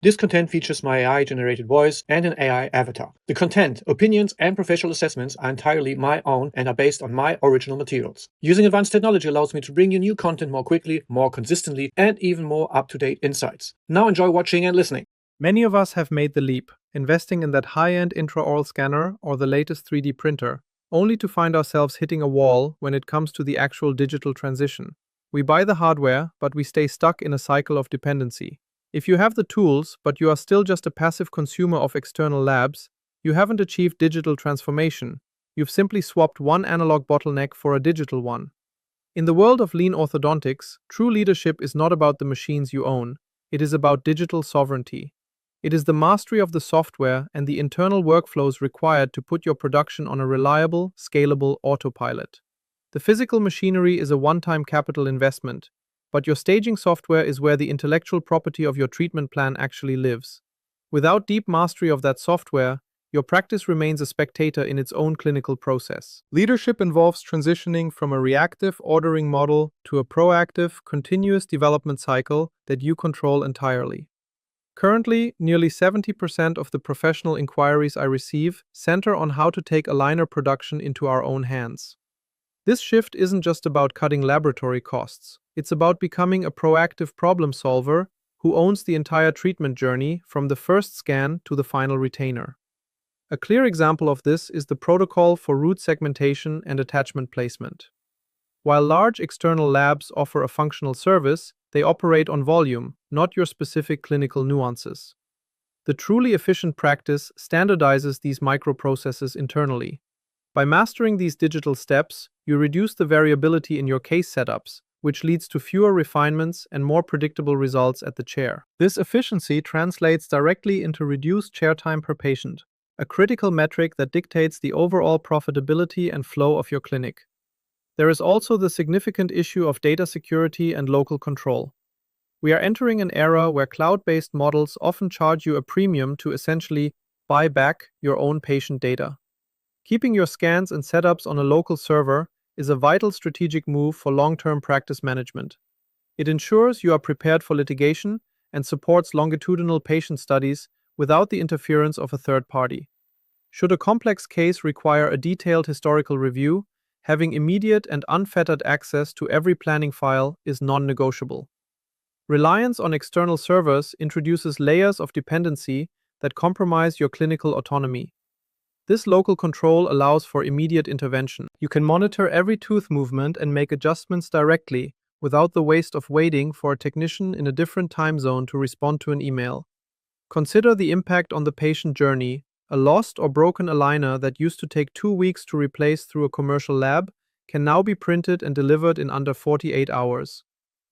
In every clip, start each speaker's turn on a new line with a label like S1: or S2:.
S1: This content features my AI-generated voice and an AI avatar. The content, opinions, and professional assessments are entirely my own and are based on my original materials. Using advanced technology allows me to bring you new content more quickly, more consistently, and even more up-to-date insights. Now enjoy watching and listening.
S2: Many of us have made the leap, investing in that high-end intraoral scanner or the latest 3D printer, only to find ourselves hitting a wall when it comes to the actual digital transition. We buy the hardware, but we stay stuck in a cycle of dependency. If you have the tools, but you are still just a passive consumer of external labs, you haven't achieved digital transformation. You've simply swapped one analog bottleneck for a digital one. In the world of lean orthodontics, true leadership is not about the machines you own, it is about digital sovereignty. It is the mastery of the software and the internal workflows required to put your production on a reliable, scalable autopilot. The physical machinery is a one-time capital investment, but your staging software is where the intellectual property of your treatment plan actually lives. Without deep mastery of that software, your practice remains a spectator in its own clinical process. Leadership involves transitioning from a reactive ordering model to a proactive, continuous development cycle that you control entirely. Currently, nearly 70% of the professional inquiries I receive center on how to take aligner production into our own hands. This shift isn't just about cutting laboratory costs, it's about becoming a proactive problem solver who owns the entire treatment journey from the first scan to the final retainer. A clear example of this is the protocol for root segmentation and attachment placement. While large external labs offer a functional service, they operate on volume, not your specific clinical nuances. The truly efficient practice standardizes these microprocesses internally. By mastering these digital steps, you reduce the variability in your case setups, which leads to fewer refinements and more predictable results at the chair. This efficiency translates directly into reduced chair time per patient, a critical metric that dictates the overall profitability and flow of your clinic. There is also the significant issue of data security and local control. We are entering an era where cloud-based models often charge you a premium to essentially buy back your own patient data. Keeping your scans and setups on a local server is a vital strategic move for long-term practice management. It ensures you are prepared for litigation and supports longitudinal patient studies without the interference of a third party. Should a complex case require a detailed historical review, having immediate and unfettered access to every planning file is non-negotiable. Reliance on external servers introduces layers of dependency that compromise your clinical autonomy. This local control allows for immediate intervention. You can monitor every tooth movement and make adjustments directly without the waste of waiting for a technician in a different time zone to respond to an email. Consider the impact on the patient journey. A lost or broken aligner that used to take 2 weeks to replace through a commercial lab can now be printed and delivered in under 48 hours.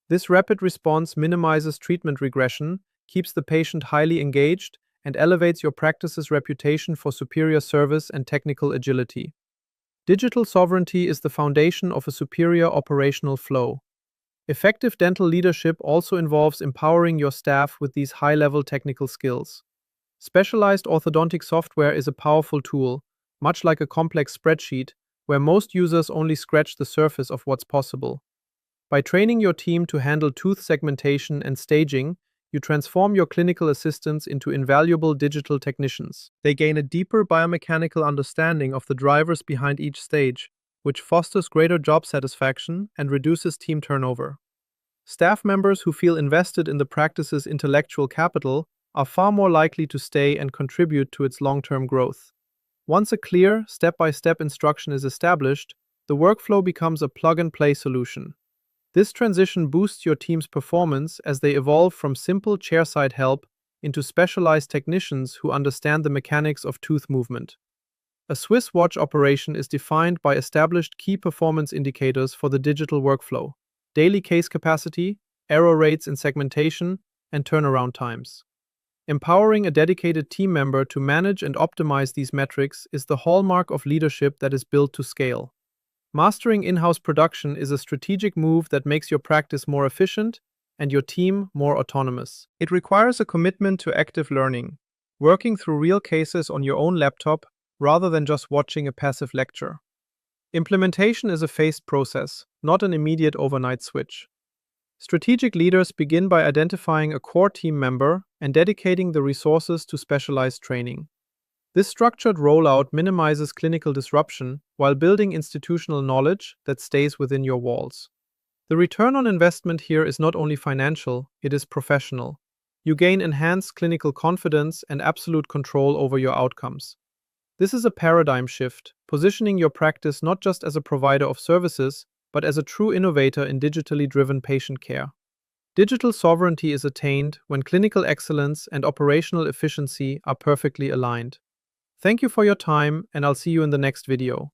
S2: This rapid response minimizes treatment regression, keeps the patient highly engaged, and elevates your practice's reputation for superior service and technical agility. Digital sovereignty is the foundation of a superior operational flow. Effective dental leadership also involves empowering your staff with these high-level technical skills. Specialized orthodontic software is a powerful tool, much like a complex spreadsheet, where most users only scratch the surface of what's possible. By training your team to handle tooth segmentation and staging, you transform your clinical assistants into invaluable digital technicians. They gain a deeper biomechanical understanding of the drivers behind each stage, which fosters greater job satisfaction and reduces team turnover. Staff members who feel invested in the practice's intellectual capital are far more likely to stay and contribute to its long-term growth. Once a clear, step-by-step instruction is established, the workflow becomes a plug-and-play solution. This transition boosts your team's performance as they evolve from simple chairside help into specialized technicians who understand the mechanics of tooth movement. A Swiss watch operation is defined by established key performance indicators for the digital workflow: daily case capacity, error rates in segmentation, and turnaround times. Empowering a dedicated team member to manage and optimize these metrics is the hallmark of leadership that is built to scale. Mastering in-house production is a strategic move that makes your practice more efficient and your team more autonomous. It requires a commitment to active learning, working through real cases on your own laptop rather than just watching a passive lecture. Implementation is a phased process, not an immediate overnight switch. Strategic leaders begin by identifying a core team member and dedicating the resources to specialized training. This structured rollout minimizes clinical disruption while building institutional knowledge that stays within your walls. The return on investment here is not only financial, it is professional. You gain enhanced clinical confidence and absolute control over your outcomes. This is a paradigm shift, positioning your practice not just as a provider of services, but as a true innovator in digitally driven patient care. Digital sovereignty is attained when clinical excellence and operational efficiency are perfectly aligned. Thank you for your time, and I'll see you in the next video.